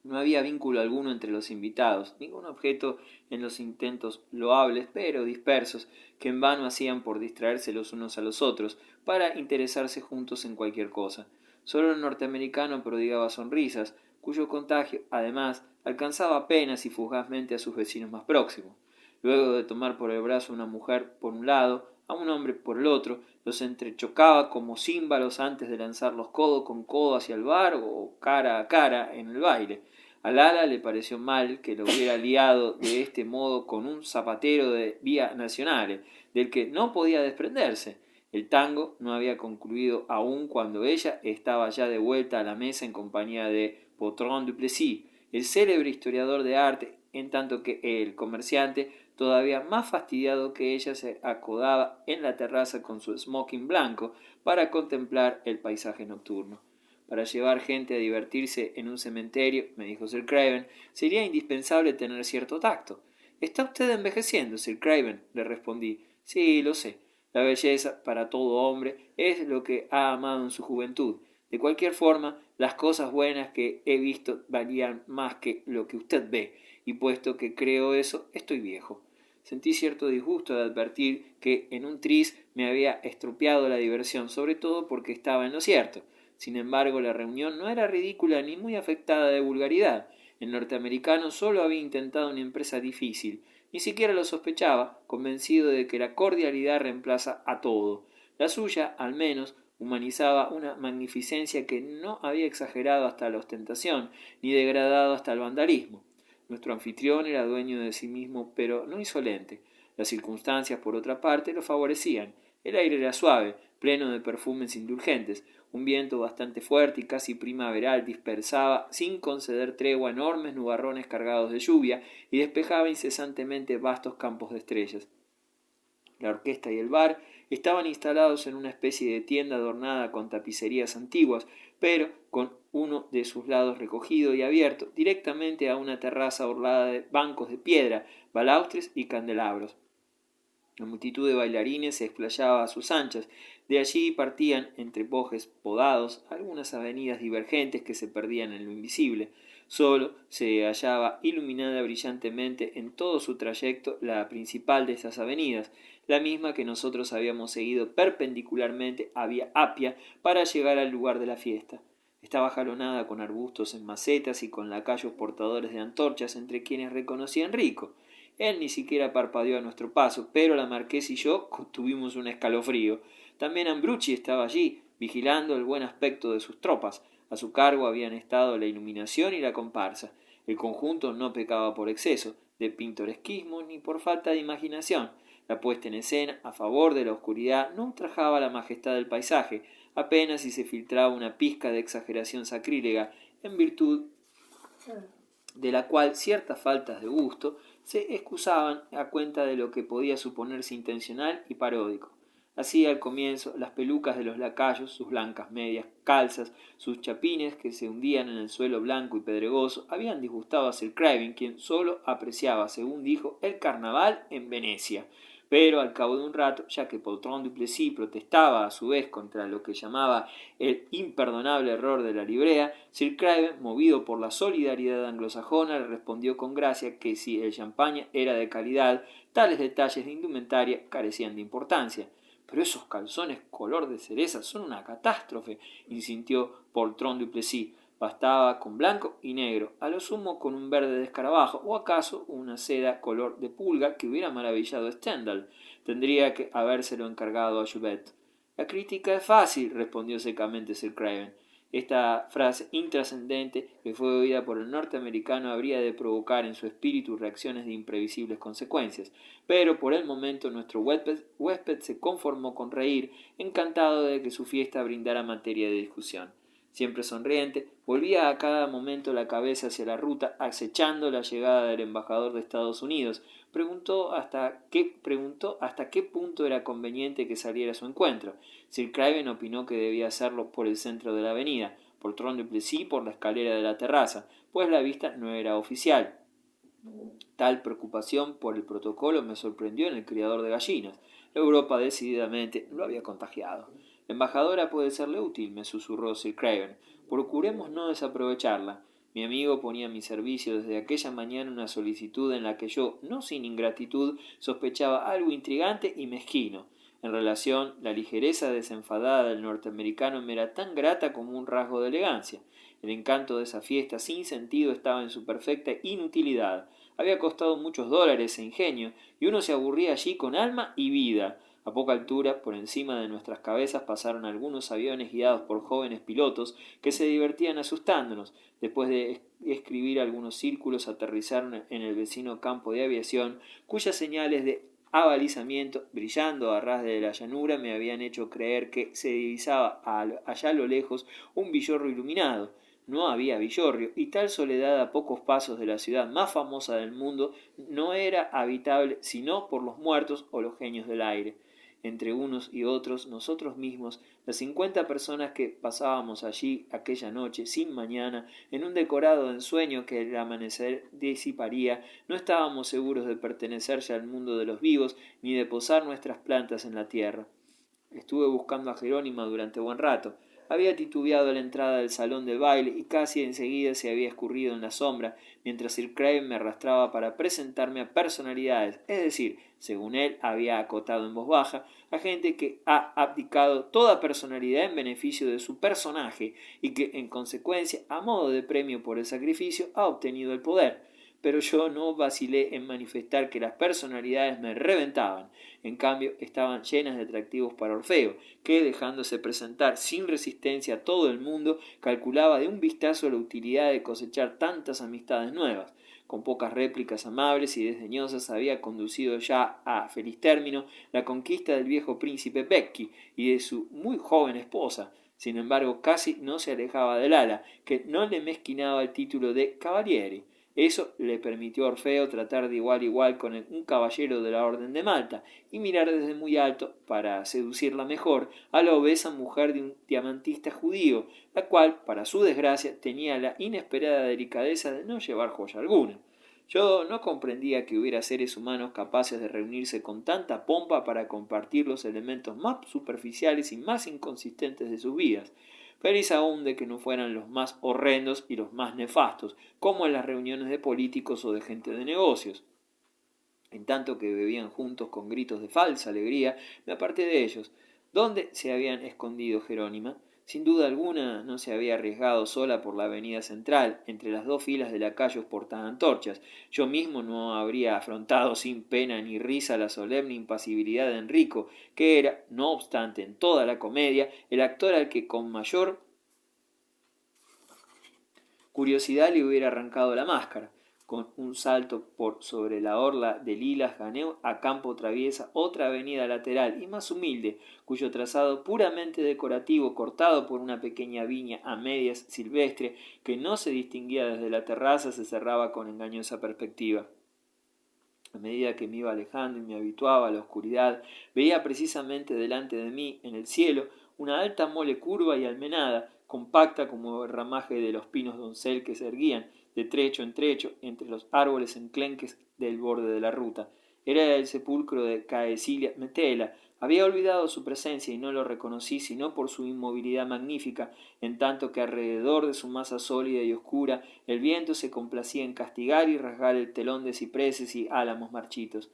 No había vínculo alguno entre los invitados, ningún objeto en los intentos loables pero dispersos que en vano hacían por distraerse los unos a los otros, para interesarse juntos en cualquier cosa. Solo el norteamericano prodigaba sonrisas, cuyo contagio, además, alcanzaba apenas y fugazmente a sus vecinos más próximos. Luego de tomar por el brazo a una mujer por un lado, a un hombre por el otro, los entrechocaba como címbalos antes de lanzarlos codo con codo hacia el bar o cara a cara en el baile. Al ala le pareció mal que lo hubiera liado de este modo con un zapatero de Vía Nacional, del que no podía desprenderse. El tango no había concluido aún cuando ella estaba ya de vuelta a la mesa en compañía de Bertrand Duplessis, el célebre historiador de arte, en tanto que el comerciante, todavía más fastidiado que ella, se acodaba en la terraza con su smoking blanco para contemplar el paisaje nocturno. Para llevar gente a divertirse en un cementerio, me dijo Sir Craven, sería indispensable tener cierto tacto. Está usted envejeciendo, Sir Craven, le respondí. Sí, lo sé. La belleza, para todo hombre, es lo que ha amado en su juventud. De cualquier forma, las cosas buenas que he visto valían más que lo que usted ve, y puesto que creo eso, estoy viejo. Sentí cierto disgusto de advertir que en un tris me había estropeado la diversión, sobre todo porque estaba en lo cierto. Sin embargo, la reunión no era ridícula ni muy afectada de vulgaridad. El norteamericano solo había intentado una empresa difícil. Ni siquiera lo sospechaba, convencido de que la cordialidad reemplaza a todo. La suya, al menos, humanizaba una magnificencia que no había exagerado hasta la ostentación, ni degradado hasta el vandalismo. Nuestro anfitrión era dueño de sí mismo, pero no insolente. Las circunstancias, por otra parte, lo favorecían. El aire era suave, pleno de perfumes indulgentes. Un viento bastante fuerte y casi primaveral dispersaba sin conceder tregua enormes nubarrones cargados de lluvia y despejaba incesantemente vastos campos de estrellas. La orquesta y el bar estaban instalados en una especie de tienda adornada con tapicerías antiguas, pero con uno de sus lados recogido y abierto directamente a una terraza orlada de bancos de piedra, balaustres y candelabros. La multitud de bailarines se explayaba a sus anchas. De allí partían, entre bojes podados, algunas avenidas divergentes que se perdían en lo invisible. Sólo se hallaba iluminada brillantemente en todo su trayecto la principal de estas avenidas, la misma que nosotros habíamos seguido perpendicularmente a Vía Apia para llegar al lugar de la fiesta. Estaba jalonada con arbustos en macetas y con lacayos portadores de antorchas, entre quienes reconocí a Enrico. Él ni siquiera parpadeó a nuestro paso, pero la marquesa y yo tuvimos un escalofrío. También Ambrucci estaba allí, vigilando el buen aspecto de sus tropas. A su cargo habían estado la iluminación y la comparsa. El conjunto no pecaba por exceso de pintoresquismo ni por falta de imaginación. La puesta en escena, a favor de la oscuridad, no ultrajaba la majestad del paisaje, apenas si se filtraba una pizca de exageración sacrílega, en virtud de la cual ciertas faltas de gusto se excusaban a cuenta de lo que podía suponerse intencional y paródico. Así, al comienzo, las pelucas de los lacayos, sus blancas medias calzas, sus chapines que se hundían en el suelo blanco y pedregoso, habían disgustado a Sir Craven, quien sólo apreciaba, según dijo, el carnaval en Venecia. Pero al cabo de un rato, ya que Bertrand Duplessis protestaba a su vez contra lo que llamaba el imperdonable error de la librea, Sir Craven, movido por la solidaridad anglosajona, le respondió con gracia que si el champaña era de calidad, tales detalles de indumentaria carecían de importancia. Pero esos calzones color de cereza son una catástrofe, insintió Bertrand Duplessis. Bastaba con blanco y negro, a lo sumo con un verde de escarabajo, o acaso una seda color de pulga que hubiera maravillado a Stendhal. Tendría que habérselo encargado a Joubert. La crítica es fácil, respondió secamente Sir Craven. Esta frase intrascendente, que fue oída por el norteamericano, habría de provocar en su espíritu reacciones de imprevisibles consecuencias, pero por el momento nuestro huésped se conformó con reír, encantado de que su fiesta brindara materia de discusión. Siempre sonriente, volvía a cada momento la cabeza hacia la ruta, acechando la llegada del embajador de Estados Unidos. Preguntó hasta qué punto era conveniente que saliera a su encuentro. Sir Craven opinó que debía hacerlo por el centro de la avenida, por Tron de Plessis por la escalera de la terraza, pues la vista no era oficial. Tal preocupación por el protocolo me sorprendió en el criador de gallinas. Europa decididamente lo había contagiado. La embajadora puede serle útil, me susurró Sir Craven. Procuremos no desaprovecharla. Mi amigo ponía a mi servicio desde aquella mañana una solicitud en la que yo, no sin ingratitud, sospechaba algo intrigante y mezquino. En relación, la ligereza desenfadada del norteamericano me era tan grata como un rasgo de elegancia. El encanto de esa fiesta sin sentido estaba en su perfecta inutilidad. Había costado muchos dólares e ingenio, y uno se aburría allí con alma y vida. A poca altura, por encima de nuestras cabezas pasaron algunos aviones guiados por jóvenes pilotos que se divertían asustándonos. Después de escribir algunos círculos, aterrizaron en el vecino campo de aviación, cuyas señales de abalizamiento, brillando a ras de la llanura, me habían hecho creer que se divisaba allá a lo lejos un villorrio iluminado. No había villorrio, y tal soledad a pocos pasos de la ciudad más famosa del mundo no era habitable sino por los muertos o los genios del aire. Entre unos y otros, nosotros mismos, las 50 personas que pasábamos allí aquella noche sin mañana, en un decorado ensueño que el amanecer disiparía, no estábamos seguros de pertenecer ya al mundo de los vivos, ni de posar nuestras plantas en la tierra. Estuve buscando a Jerónima durante buen rato. Había titubeado a la entrada del salón de baile y casi enseguida se había escurrido en la sombra, mientras Sir Craven me arrastraba para presentarme a personalidades, es decir, según él había acotado en voz baja, a gente que ha abdicado toda personalidad en beneficio de su personaje y que, en consecuencia, a modo de premio por el sacrificio, ha obtenido el poder. Pero yo no vacilé en manifestar que las personalidades me reventaban. En cambio, estaban llenas de atractivos para Orfeo, que, dejándose presentar sin resistencia a todo el mundo, calculaba de un vistazo la utilidad de cosechar tantas amistades nuevas. Con pocas réplicas amables y desdeñosas había conducido ya a feliz término la conquista del viejo príncipe Becky y de su muy joven esposa. Sin embargo, casi no se alejaba del ala, que no le mezquinaba el título de cavaliere. Eso le permitió a Orfeo tratar de igual a igual con un caballero de la Orden de Malta y mirar desde muy alto, para seducirla mejor, a la obesa mujer de un diamantista judío, la cual, para su desgracia, tenía la inesperada delicadeza de no llevar joya alguna. Yo no comprendía que hubiera seres humanos capaces de reunirse con tanta pompa para compartir los elementos más superficiales y más inconsistentes de sus vidas. Feliz aún de que no fueran los más horrendos y los más nefastos, como en las reuniones de políticos o de gente de negocios. En tanto que bebían juntos con gritos de falsa alegría, me aparté de ellos. ¿Dónde se habían escondido Jerónima? Sin duda alguna no se había arriesgado sola por la avenida central, entre las dos filas de lacayos portaantorchas. Yo mismo no habría afrontado sin pena ni risa la solemne impasibilidad de Enrico, que era, no obstante, en toda la comedia, el actor al que con mayor curiosidad le hubiera arrancado la máscara. Con un salto por sobre la orla de lilas gané a campo traviesa otra avenida lateral y más humilde, cuyo trazado puramente decorativo, cortado por una pequeña viña a medias silvestre que no se distinguía desde la terraza, se cerraba con engañosa perspectiva. A medida que me iba alejando y me habituaba a la oscuridad, veía precisamente delante de mí, en el cielo, una alta mole curva y almenada, compacta como el ramaje de los pinos doncel que se erguían, de trecho en trecho, entre los árboles enclenques del borde de la ruta. Era el sepulcro de Caecilia Metela. Había olvidado su presencia y no lo reconocí sino por su inmovilidad magnífica, en tanto que alrededor de su masa sólida y oscura el viento se complacía en castigar y rasgar el telón de cipreses y álamos marchitos.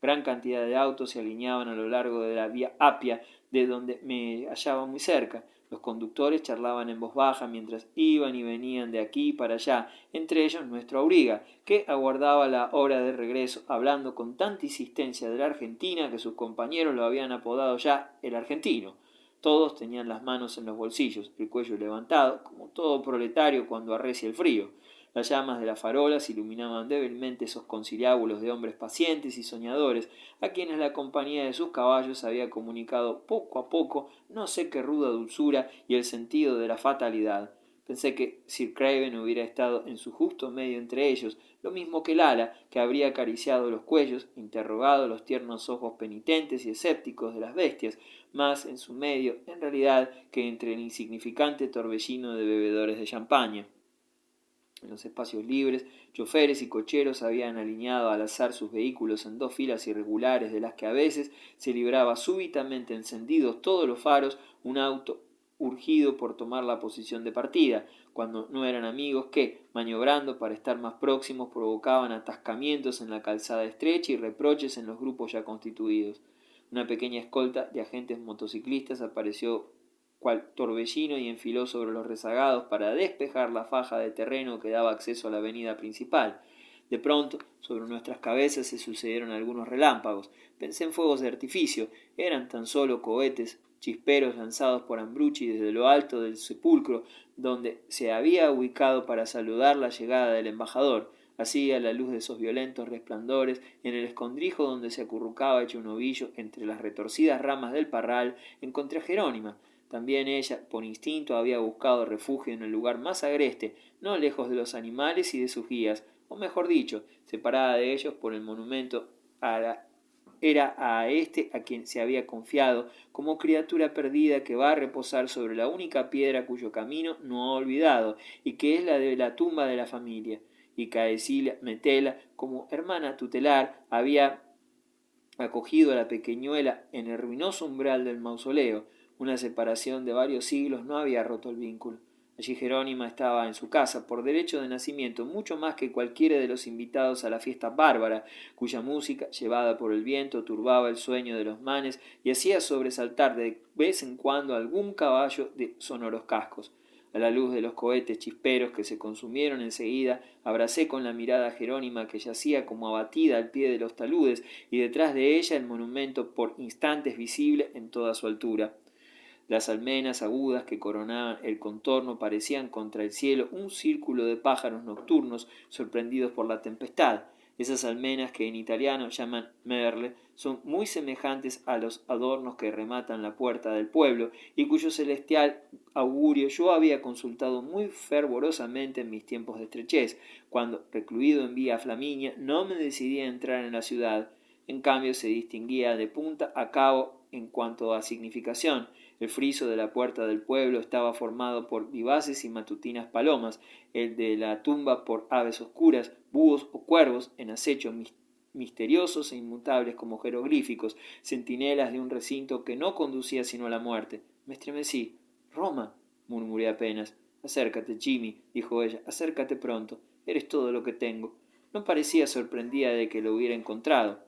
Gran cantidad de autos se alineaban a lo largo de la vía Apia, de donde me hallaba muy cerca. Los conductores charlaban en voz baja mientras iban y venían de aquí para allá, entre ellos nuestro auriga, que aguardaba la hora de regreso, hablando con tanta insistencia de la Argentina que sus compañeros lo habían apodado ya el argentino. Todos tenían las manos en los bolsillos, el cuello levantado, como todo proletario cuando arrecia el frío. Las llamas de las farolas iluminaban débilmente esos conciliábulos de hombres pacientes y soñadores, a quienes la compañía de sus caballos había comunicado poco a poco no sé qué ruda dulzura y el sentido de la fatalidad. Pensé que Sir Craven hubiera estado en su justo medio entre ellos, lo mismo que Lala, que habría acariciado los cuellos, interrogado los tiernos ojos penitentes y escépticos de las bestias, más en su medio, en realidad, que entre el insignificante torbellino de bebedores de champaña. En los espacios libres, choferes y cocheros habían alineado al azar sus vehículos en dos filas irregulares, de las que a veces se libraba súbitamente encendidos todos los faros urgido por tomar la posición de partida, cuando no eran amigos que, maniobrando para estar más próximos, provocaban atascamientos en la calzada estrecha y reproches en los grupos ya constituidos. Una pequeña escolta de agentes motociclistas apareció cual torbellino y enfiló sobre los rezagados para despejar la faja de terreno que daba acceso a la avenida principal. De pronto, sobre nuestras cabezas se sucedieron algunos relámpagos. Pensé en fuegos de artificio. Eran tan solo cohetes chisperos lanzados por Ambrucci desde lo alto del sepulcro, donde se había ubicado para saludar la llegada del embajador. Así, a la luz de esos violentos resplandores, en el escondrijo donde se acurrucaba hecho un ovillo entre las retorcidas ramas del parral, encontré a Jerónima. También ella, por instinto, había buscado refugio en el lugar más agreste, no lejos de los animales y de sus guías, o mejor dicho, separada de ellos por el monumento era a éste a quien se había confiado, como criatura perdida que va a reposar sobre la única piedra cuyo camino no ha olvidado, y que es la de la tumba de la familia. Y Caecilia Metela, como hermana tutelar, había acogido a la pequeñuela en el ruinoso umbral del mausoleo. Una separación de varios siglos no había roto el vínculo. Allí Jerónima estaba en su casa, por derecho de nacimiento, mucho más que cualquiera de los invitados a la fiesta bárbara, cuya música, llevada por el viento, turbaba el sueño de los manes y hacía sobresaltar de vez en cuando algún caballo de sonoros cascos. A la luz de los cohetes chisperos que se consumieron enseguida, abracé con la mirada a Jerónima que yacía como abatida al pie de los taludes y detrás de ella el monumento por instantes visible en toda su altura. Las almenas agudas que coronaban el contorno parecían contra el cielo un círculo de pájaros nocturnos sorprendidos por la tempestad. Esas almenas que en italiano llaman merle son muy semejantes a los adornos que rematan la puerta del pueblo y cuyo celestial augurio yo había consultado muy fervorosamente en mis tiempos de estrechez, cuando, recluido en Vía Flaminia, no me decidí a entrar en la ciudad. En cambio se distinguía de punta a cabo en cuanto a significación. El friso de la puerta del pueblo estaba formado por vivaces y matutinas palomas, el de la tumba por aves oscuras, búhos o cuervos en acecho misteriosos e inmutables como jeroglíficos, centinelas de un recinto que no conducía sino a la muerte. Me estremecí. «Roma», murmuré apenas. «Acércate, Jimmy», dijo ella, «acércate pronto. Eres todo lo que tengo». No parecía sorprendida de que lo hubiera encontrado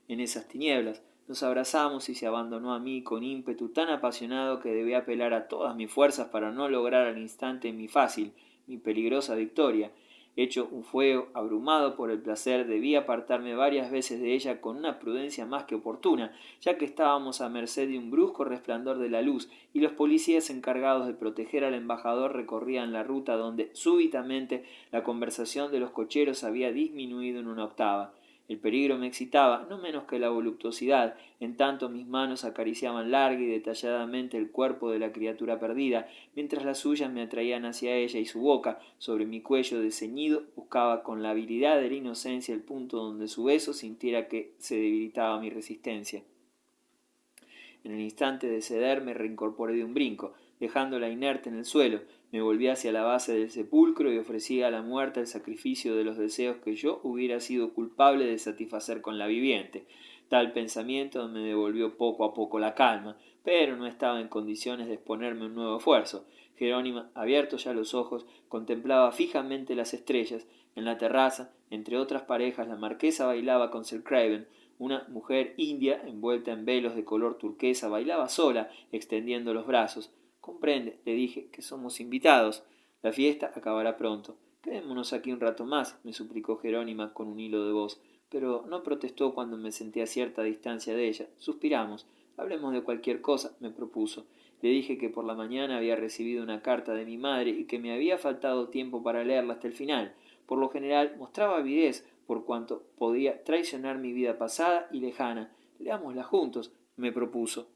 en esas tinieblas. Nos abrazamos y se abandonó a mí con ímpetu tan apasionado que debí apelar a todas mis fuerzas para no lograr al instante mi fácil, mi peligrosa victoria. Hecho un fuego, abrumado por el placer, debí apartarme varias veces de ella con una prudencia más que oportuna, ya que estábamos a merced de un brusco resplandor de la luz, y los policías encargados de proteger al embajador recorrían la ruta donde súbitamente la conversación de los cocheros había disminuido en una octava. El peligro me excitaba, no menos que la voluptuosidad, en tanto mis manos acariciaban larga y detalladamente el cuerpo de la criatura perdida, mientras las suyas me atraían hacia ella y su boca, sobre mi cuello desceñido, buscaba con la habilidad de la inocencia el punto donde su beso sintiera que se debilitaba mi resistencia. En el instante de ceder me reincorporé de un brinco, dejándola inerte en el suelo. Me volví hacia la base del sepulcro y ofrecí a la muerta el sacrificio de los deseos que yo hubiera sido culpable de satisfacer con la viviente. Tal pensamiento me devolvió poco a poco la calma, pero no estaba en condiciones de exponerme a un nuevo esfuerzo. Jerónima, abiertos ya los ojos, contemplaba fijamente las estrellas. En la terraza, entre otras parejas, la marquesa bailaba con Sir Craven. Una mujer india, envuelta en velos de color turquesa, bailaba sola, extendiendo los brazos. «Comprende», le dije, «que somos invitados. La fiesta acabará pronto. Quedémonos aquí un rato más», me suplicó Jerónima con un hilo de voz, pero no protestó cuando me senté a cierta distancia de ella. Suspiramos. «Hablemos de cualquier cosa», me propuso. Le dije que por la mañana había recibido una carta de mi madre y que me había faltado tiempo para leerla hasta el final. Por lo general mostraba avidez por cuanto podía traicionar mi vida pasada y lejana. «Leámosla juntos», me propuso.